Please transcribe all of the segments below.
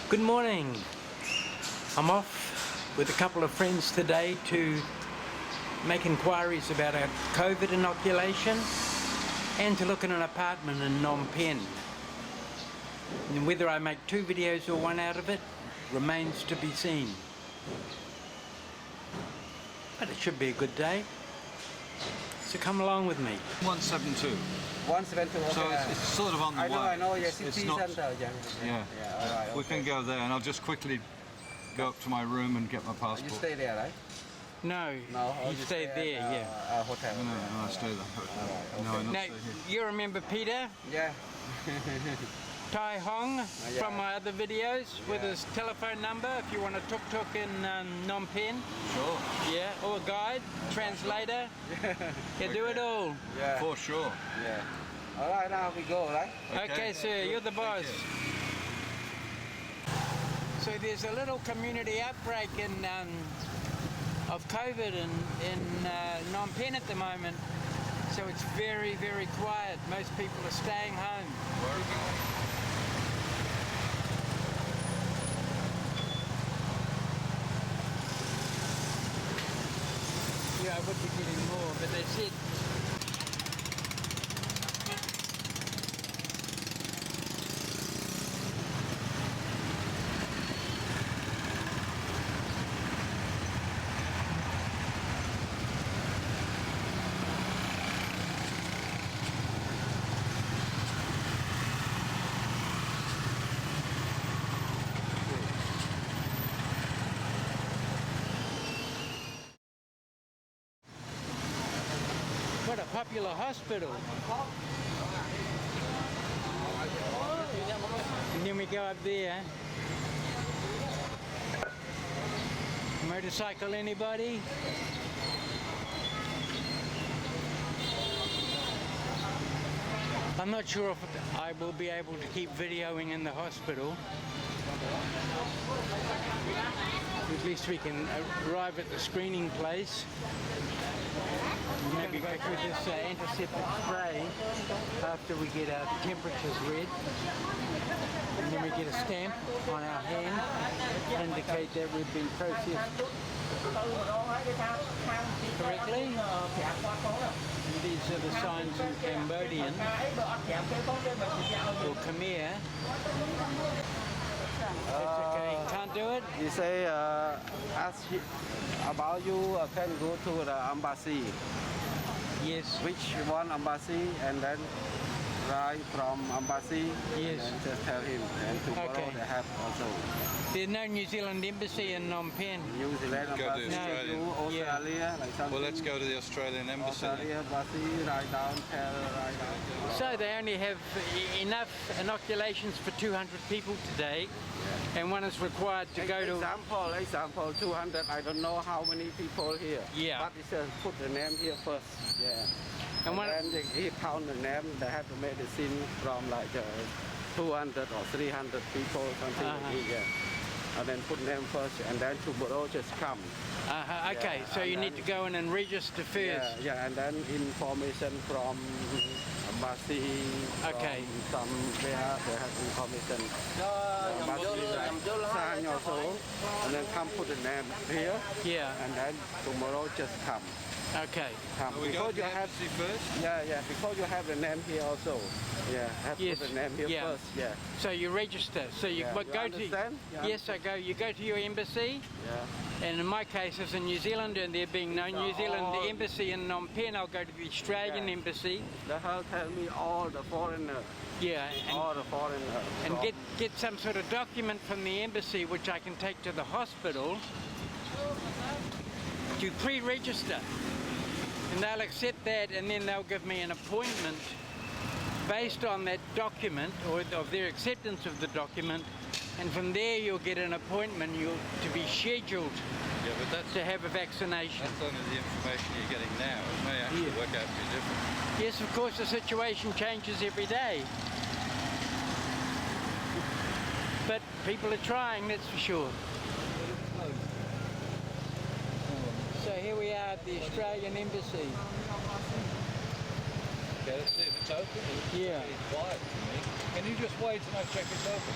Good morning. I'm off with a couple of friends today to make inquiries about our COVID inoculation and to look at an apartment in Phnom Penh. And whether I make two videos or one out of it remains to be seen. But it should be a good day. So come along with me. 172. 172. Okay. So it's sort of on the way. I know. Yes, it's city not. center. Yeah. All right. We can go there, and I'll just quickly go up to my room and get my passport. You stay there, right? No, you stay there, yeah. Hotel. No, I stay there. Okay. No, I not Now, stay here. you remember Peter? Yeah. Tai Hong yeah. from my other videos with Yeah. his telephone number if you want to tuk-tuk in Phnom Penh. Sure. Yeah, or a guide, translator. Yeah, do it all. Yeah. For sure. Yeah. All right, now we go, right? Okay, sir, you're the boss. So there's a little community outbreak of COVID in Phnom Penh at the moment. So it's very, very quiet. Most people are staying home. Yeah, I would be getting more, but they said what a popular hospital. And then we go up there. Motorcycle, anybody? I'm not sure if I will be able to keep videoing in the hospital. At least we can arrive at the screening place. Maybe go through this antiseptic spray after we get our temperatures read. And then we get a stamp on our hand to indicate that we've been processed correctly. And these are the signs in Cambodian or Khmer. That's okay. Can't do it? You say, ask about you can go to the embassy. Yes. Which one embassy, and then write from embassy. Yes. And just tell him. And tomorrow Okay. they have also There's no New Zealand embassy in Phnom Penh. New Zealand Go to embassy, Australia. Australia, like something. Well, let's go to the Australian embassy. Australia embassy, write down, tell, write down. So they only have enough inoculations for 200 people today, and one is required to go to... Example, 200, I don't know how many people here. Yeah. But it's just put the name here first. Yeah. And when- then he count the name, they have the medicine from like 200 or 300 people, something like that. Yeah. And then put name first, and then tomorrow just come. Okay, Yeah, so and you need then- to go in and register first. Yeah, and then information from embassy. Okay. From somewhere they have information. Sign also, and then come put the name here. Yeah, And then tomorrow just come. okay. Come. We go Because to you the have, embassy first. yeah, because you have the name here also. Yeah, have Yes, put the name here yeah. first. Yeah. So you register. So you Yeah, but you go understand? to... Yes, I go. You go to your embassy, Yeah. and in my case, as a New Zealander, and there being no New Zealand all- embassy in Phnom Penh, I'll go to the Australian Yeah. embassy. The health tell me all the foreigner, Yeah, all the foreigner. and from- get some sort of document from the embassy which I can take to the hospital to pre-register, and they'll accept that, and then they'll give me an appointment based on that document or of their acceptance of the document, and from there you'll get an appointment to be scheduled Yeah, but that's to have a vaccination. only the information you're getting now. It may actually work out to be different. Yes, of course, the situation changes every day. But people are trying, that's for sure. So here we are at the Australian Embassy. Okay, let's see if it's open. Yeah. It's quiet to me. Can you just wait and I'll check it's open?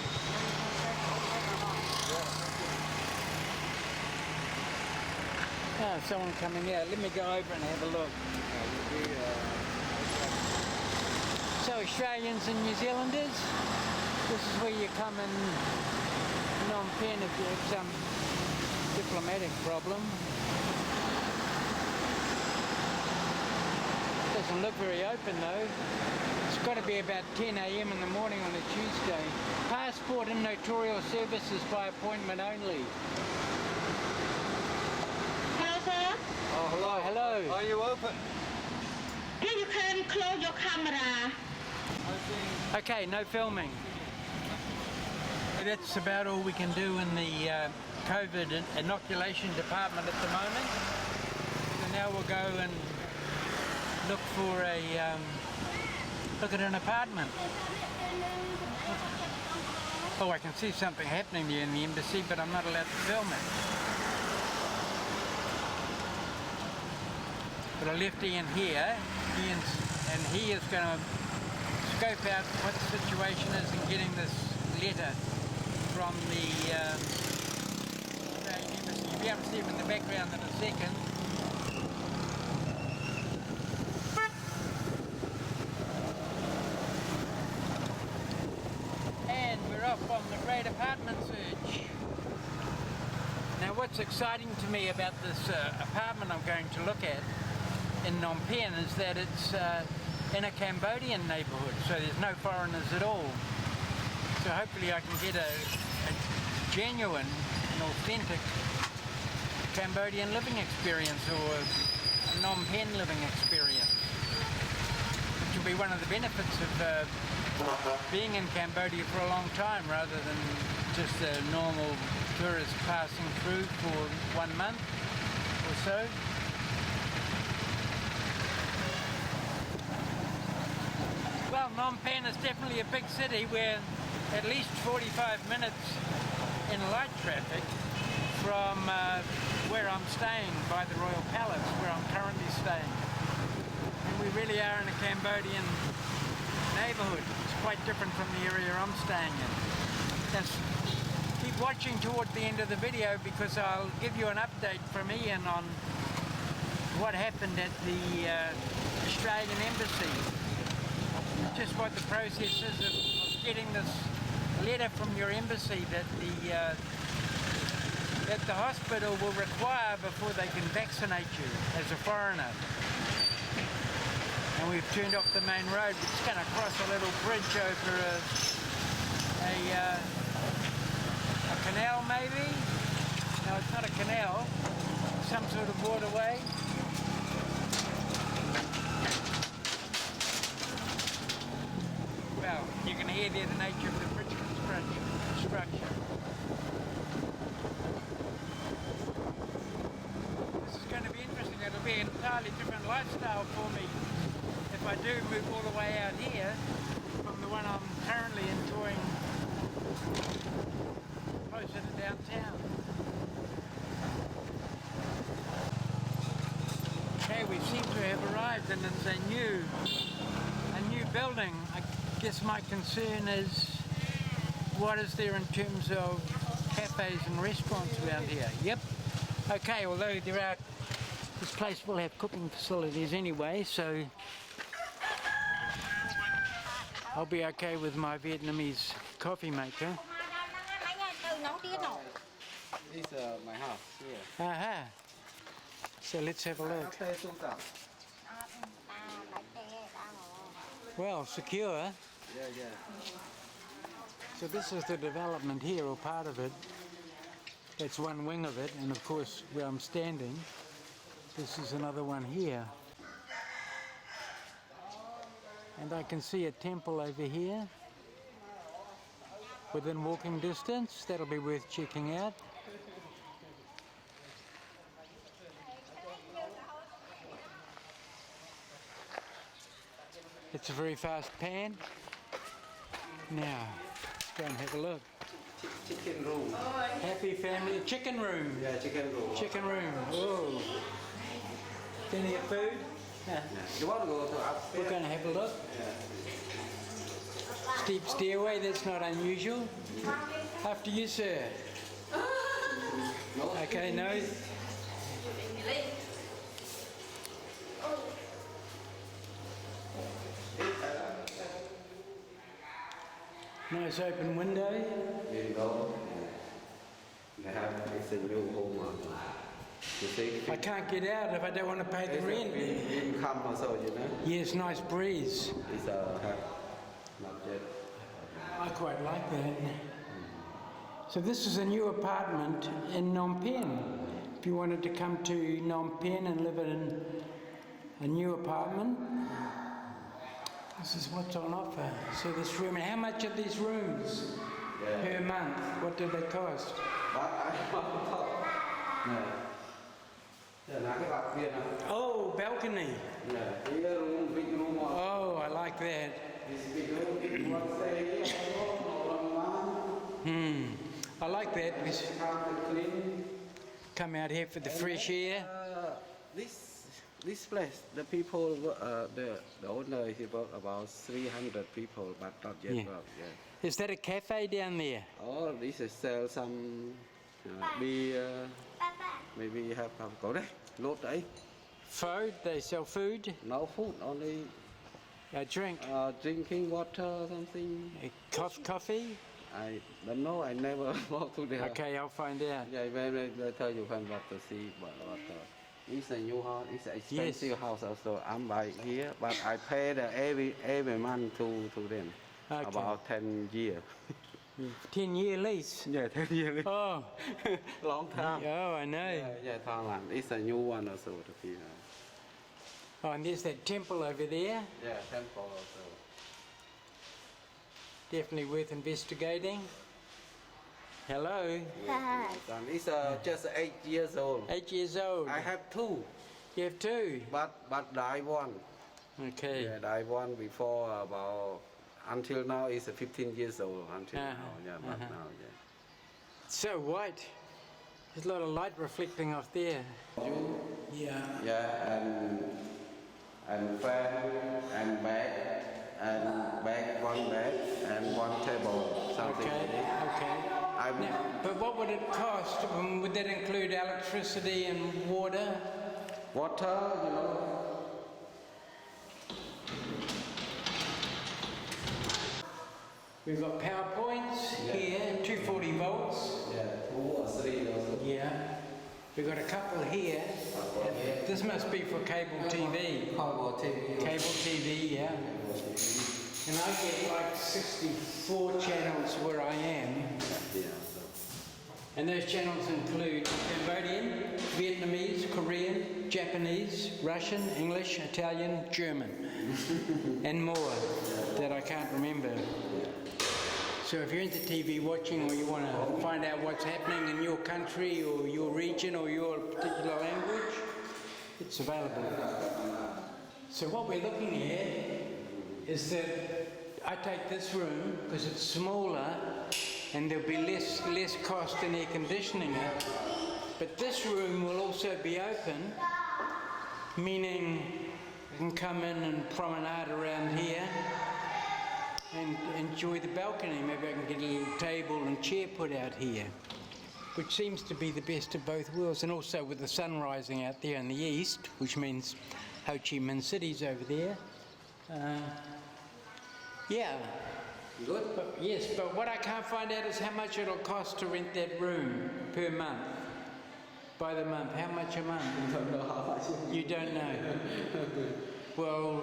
Oh, someone coming out. Let me go over and have a look. So Australians and New Zealanders, this is where you come in Phnom Penh if you have some diplomatic problem. Doesn't look very open though. It's got to be about 10 a.m. in the morning on a Tuesday. Passport and notarial services by appointment only. Hello, sir. Oh, hello. Hello. Are you open? Here you can close your camera. Okay, no filming. That's about all we can do in the COVID inoculation department at the moment. So now we'll go and look for look at an apartment. Oh, I can see something happening there in the embassy, but I'm not allowed to film it. But I left Ian here, and he is going to scope out what the situation is in getting this letter from the Australian embassy. You'll be able to see him in the background in a second. And we're off on the great apartment search. Now what's exciting to me about this apartment I'm going to look at in Phnom Penh is that it's in a Cambodian neighbourhood, so there's no foreigners at all. So hopefully I can get a genuine and authentic Cambodian living experience or a Phnom Penh living experience, which will be one of the benefits of being in Cambodia for a long time rather than just a normal tourist passing through for 1 month or so. Well, Phnom Penh is definitely a big city. We're at least 45 minutes in light traffic from where I'm staying by the Royal Palace, where I'm currently staying. And we really are in a Cambodian neighbourhood. It's quite different from the area I'm staying in. Just keep watching toward the end of the video because I'll give you an update from Ian on what happened at the Australian Embassy. Just what the process is of getting this letter from your embassy that the hospital will require before they can vaccinate you as a foreigner. And we've turned off the main road. We're just going to cross a little bridge over a canal maybe? No, it's not a canal. Some sort of waterway. Well, you can hear there the nature of the bridge construction. This is going to be interesting. It'll be an entirely different lifestyle for me if I do move all the way out here from the one I'm currently enjoying closer to downtown. Okay, we seem to have arrived and it's a new building. I guess my concern is what is there in terms of cafes and restaurants around here. Yep. Okay, although this place will have cooking facilities anyway, so I'll be okay with my Vietnamese coffee maker. This is my house here. Aha. So let's have a look. Well, secure. Yeah. So this is the development here, or part of it. That's one wing of it, and of course where I'm standing, this is another one here. And I can see a temple over here, within walking distance. That'll be worth checking out. It's a very fast pan. Now, let's go and have a look. Chicken room. Happy family chicken room. Yeah, chicken room. Chicken room. Oh. Plenty of food. You want to go to upstairs? We're going to have a look. Yeah. Steep stairway, that's not unusual. After you, sir. Okay, no. Nice open window. Window. They have this new home. You see? I can't get out if I don't want to pay the It's rent. income also, you know. Yes, nice breeze. It's not yet. I quite like that. So this is a new apartment in Phnom Penh. If you wanted to come to Phnom Penh and live in a new apartment, this is what's on offer. So this room, and how much are these rooms per month? What do they cost? Oh, balcony. Big room. Oh, I like that. This big room. One stay here, I like that. We clean. come out here for the fresh air. This place, the people, the owner, he work about 300 people, but not yet Yeah. work. Is that a cafe down there? Oh, this is sell some beer. Maybe you have go there. Load đấy. Food? They sell food? No food, only A drink? drinking water or something. Coffee? I don't know. I never walk to there. Okay, I'll find out. Yeah, maybe later you can walk to see. But it's a new house. It's an expensive house also. I'm buying here, but I pay every month to them. Okay. About 10 years. 10-year lease? Yeah, 10 years. Oh, Long time. oh, I know. Yeah, Thailand. It's a new one also to be. Oh, and there's that temple over there. Yeah, temple also. Definitely worth investigating. Hello. And it's just 8 years old. 8 years old. I have two, You have two? but died one. Okay. Yeah, died one before about until now is 15 years old until now. Yeah, but now So white. There's a lot of light reflecting off there. Yeah. Yeah, and fan and bag one bed and one table something. Okay, okay. Now, but what would it cost? Would that include electricity and water? Water, you know. We've got power points here, 240 volts. Yeah, 2 or 3 also. Yeah. We've got a couple here. This must be for cable TV. Cable TV, yeah. And I get like 64 channels where I am. Yeah. And those channels include Cambodian, Vietnamese, Korean, Japanese, Russian, English, Italian, German, and more that I can't remember. So if you're into TV watching or you want to find out what's happening in your country or your region or your particular language, it's available. So what we're looking at is that I take this room because it's smaller and there'll be less cost in air conditioning it. But this room will also be open, meaning you can come in and promenade around here and enjoy the balcony. Maybe I can get a little table and chair put out here, which seems to be the best of both worlds. And also with the sun rising out there in the east, which means Ho Chi Minh City's over there. Yeah. Good. But, yes, but what I can't find out is how much it'll cost to rent that room per month. By the month, how much a month? I don't know how much. You don't know. Well,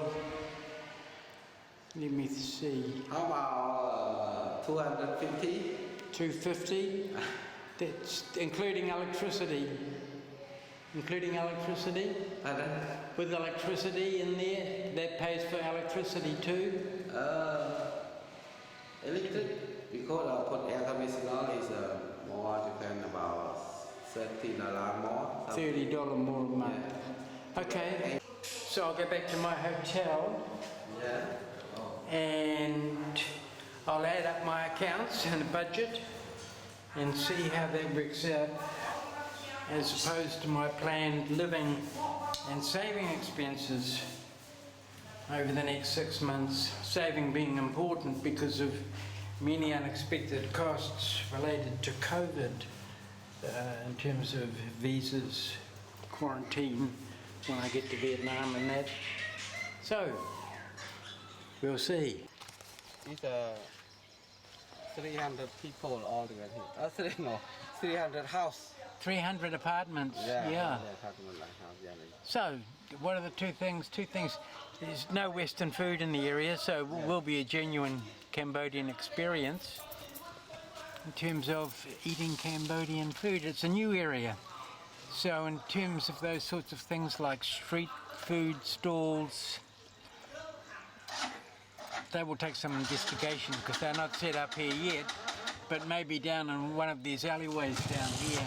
let me see. How about 250? 250. That's including electricity. Including electricity? Pardon? With electricity in there, that pays for electricity too. Electric, because I put air conditioner is more depend about $30 more. $30 more a month. Okay. So I'll go back to my hotel. Yeah. And I'll add up my accounts and the budget and see how that works out as opposed to my planned living and saving expenses over the next 6 months. Saving being important because of many unexpected costs related to COVID in terms of visas, quarantine when I get to Vietnam and that. So, we'll see. These are 300 people altogether here. 300 house. 300 apartments. Yeah. Apartment like house, yeah. So, what are the two things? There's no Western food in the area, so it will be a genuine Cambodian experience in terms of eating Cambodian food. It's a new area. So in terms of those sorts of things like street food stalls, they will take some investigation because they're not set up here yet, but maybe down in one of these alleyways down here,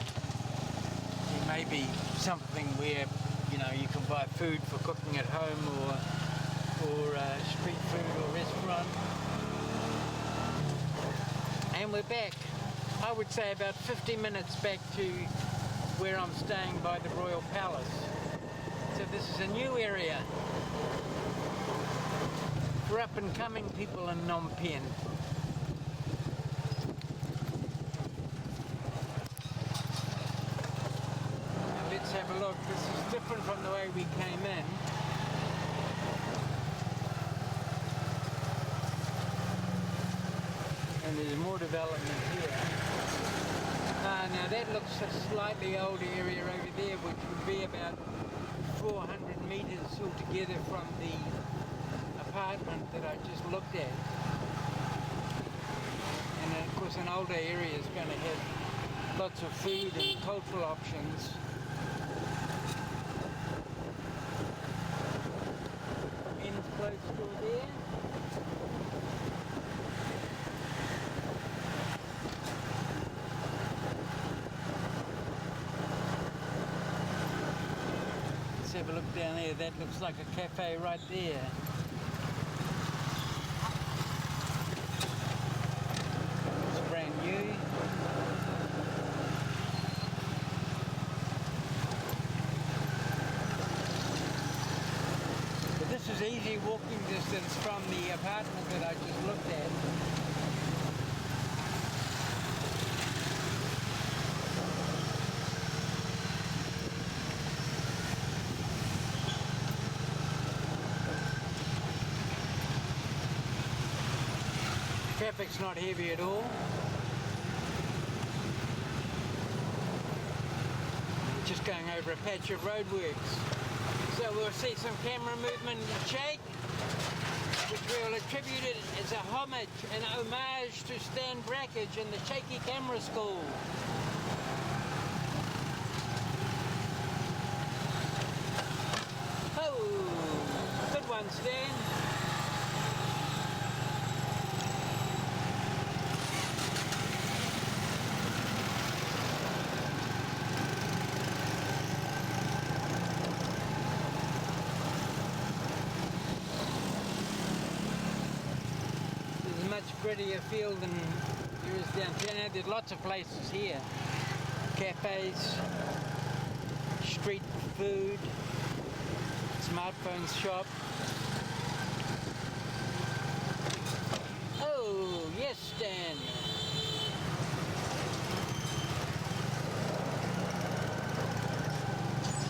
there may be something where, you know, you can buy food for cooking at home or street food or restaurant. And we're back. I would say about 50 minutes back to where I'm staying by the Royal Palace. So this is a new area for up and coming people in Phnom Penh. Now let's have a look. This is different from the way we came in. And there's more development here. Now that looks a slightly older area over there, which would be about 400 metres altogether from the apartment that I just looked at. And of course an older area is going to have lots of food and cultural options. Men's clothes store there. Have a look down there. That looks like a cafe right there. It's brand new. But this is easy walking distance from the apartment that I just looked at. Traffic's not heavy at all. Just going over a patch of roadworks. So we'll see some camera movement and shake, which we'll attribute it as a homage, an homage to Stan Brackage and the Shaky Camera School. Oh, good one, Stan. Much prettier field than there is down here. Now, there's lots of places here. Cafes, street food, smartphone shop. Oh, yes, Stan.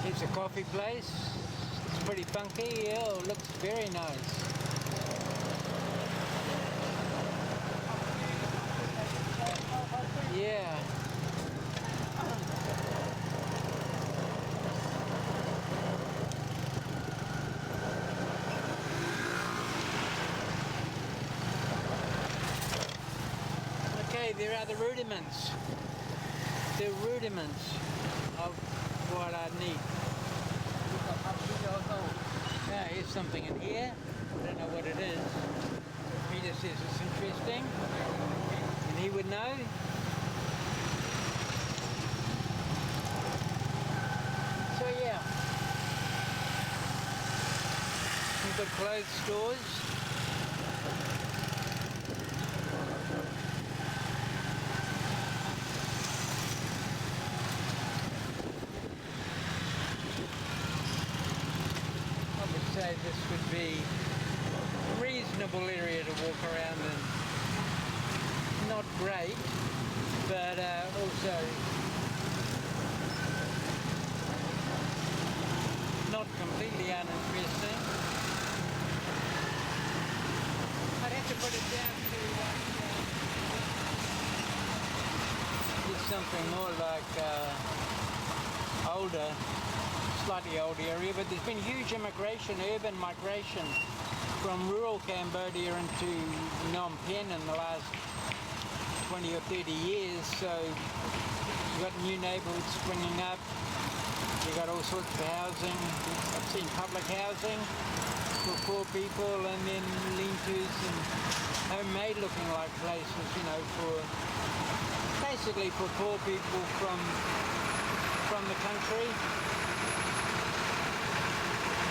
Here's a coffee place. It's pretty funky. Oh, looks very nice. Yeah. Okay, there are the rudiments. The rudiments of what I need. Now, here's something in here. I don't know what it is. Peter says it's interesting, and he would know. So yeah, some good clothes stores. I would say this would be a reasonable area to walk around in. Not great, but also something more like older, slightly older area, but there's been huge immigration, urban migration from rural Cambodia into Phnom Penh in the last 20 or 30 years. So you've got new neighbourhoods springing up. You've got all sorts of housing. I've seen public housing for poor people, and then lean-tos and homemade looking like places, you know, for basically for poor people from the country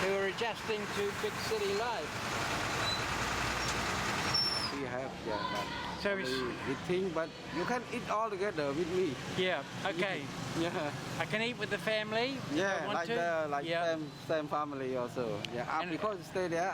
who are adjusting to big city life. We have, yeah, So but it's, eating, but you can eat all together with me. yeah, okay. Yeah, I can eat with the family if I yeah, want like to. Yeah. same family also. Yeah, And- because stay there,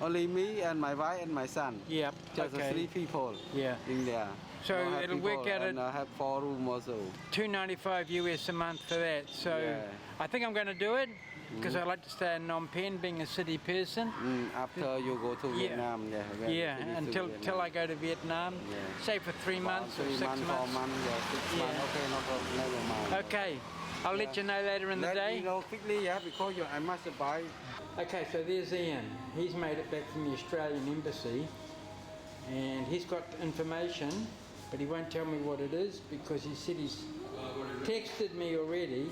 only me and my wife and my son. Yep, Just okay. 3 people. Yeah. In there. So I have it'll work people, out and at I have 4 rooms also. $295 US a month for that. So Yeah. I think I'm going to do it because I like to stay in Phnom Penh, being a city person. After you go to Yeah. Vietnam, yeah. when Yeah, you finish to until Vietnam. I go to Vietnam, Yeah. say for 3 months or 6 4 months. months, yeah, 6 Yeah. months. Okay, no problem, never mind. Okay, I'll let you know later in the Let day. me know quickly, yeah, because I must buy. Okay, so there's Ian. He's made it back from the Australian Embassy, and he's got information, but he won't tell me what it is because he said he's texted me already,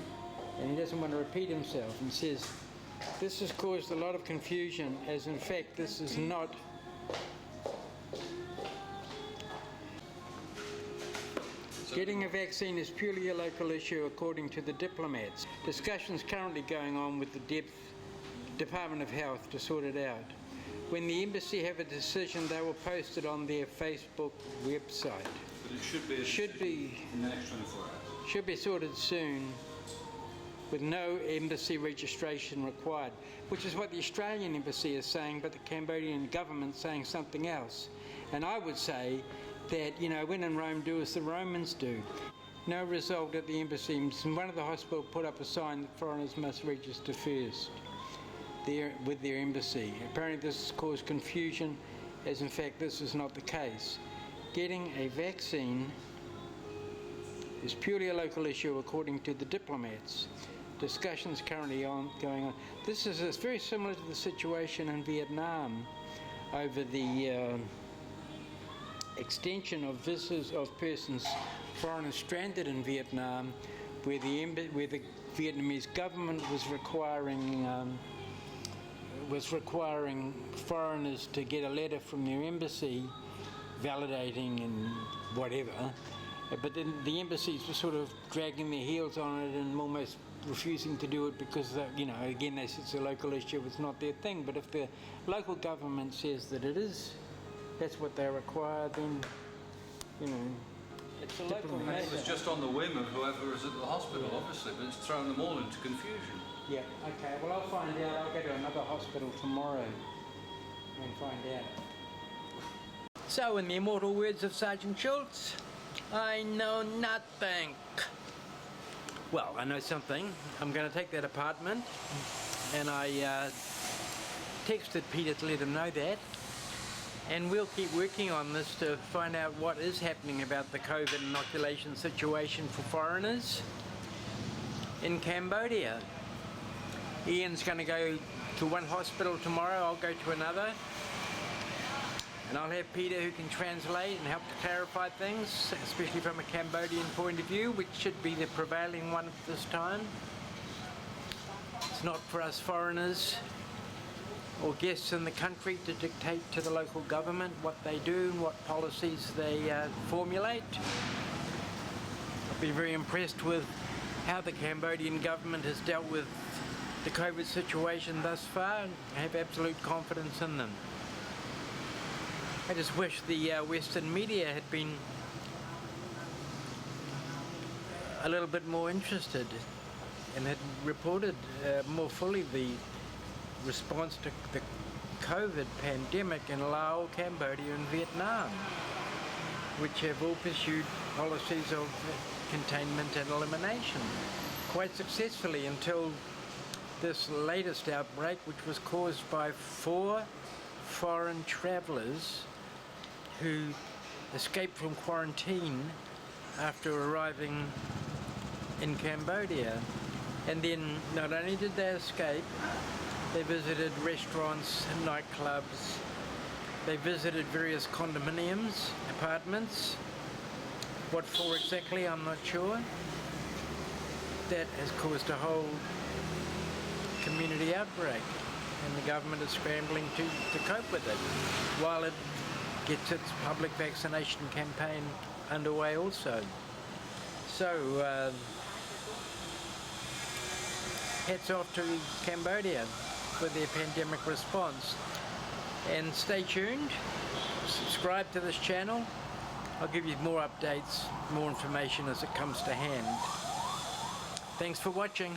and he doesn't want to repeat himself, and says this has caused a lot of confusion, as in fact this is not getting a vaccine is purely a local issue according to the diplomats. Discussions currently going on with the Department of Health to sort it out. When the embassy have a decision, they will post it on their Facebook website. But it should be in the next 24 hours. Should be sorted soon with no embassy registration required, which is what the Australian embassy is saying, but the Cambodian government's saying something else. And I would say that, you know, when in Rome, do as the Romans do. No result at the embassy. One of the hospital put up a sign that foreigners must register first with their embassy. Apparently this has caused confusion, as in fact this is not the case. Getting a vaccine is purely a local issue according to the diplomats. Discussions currently going on. This is very similar to the situation in Vietnam over the extension of visas of persons, foreigners stranded in Vietnam, where the Vietnamese government was requiring foreigners to get a letter from their embassy validating and whatever, but then the embassies were sort of dragging their heels on it and almost refusing to do it because, you know, again, they said it's a local issue, it's not their thing. But if the local government says that it is, that's what they require, then, you know, it's a local matter. It's just on the whim of whoever is at the hospital, obviously, but it's thrown them all into confusion. Yeah, okay, well I'll find out. I'll go to another hospital tomorrow and find out. So, in the immortal words of Sergeant Schultz, I know nothing. Well, I know something. I'm going to take that apartment, and I texted Peter to let him know that, and we'll keep working on this to find out what is happening about the COVID inoculation situation for foreigners in Cambodia. Ian's going to go to one hospital tomorrow, I'll go to another, and I'll have Peter who can translate and help to clarify things, especially from a Cambodian point of view, which should be the prevailing one at this time. It's not for us foreigners or guests in the country to dictate to the local government what they do and what policies they formulate. I've been very impressed with how the Cambodian government has dealt with the COVID situation thus far, and I have absolute confidence in them. I just wish the Western media had been a little bit more interested and had reported more fully the response to the COVID pandemic in Laos, Cambodia and Vietnam, which have all pursued policies of containment and elimination quite successfully until this latest outbreak, which was caused by 4 foreign travellers who escaped from quarantine after arriving in Cambodia. And then not only did they escape, they visited restaurants and nightclubs. They visited various condominiums, apartments. What for exactly, I'm not sure. That has caused a whole community outbreak, and the government is scrambling to cope with it while it gets its public vaccination campaign underway also. So hats off to Cambodia for their pandemic response, and stay tuned, subscribe to this channel. I'll give you more updates, more information as it comes to hand. Thanks for watching.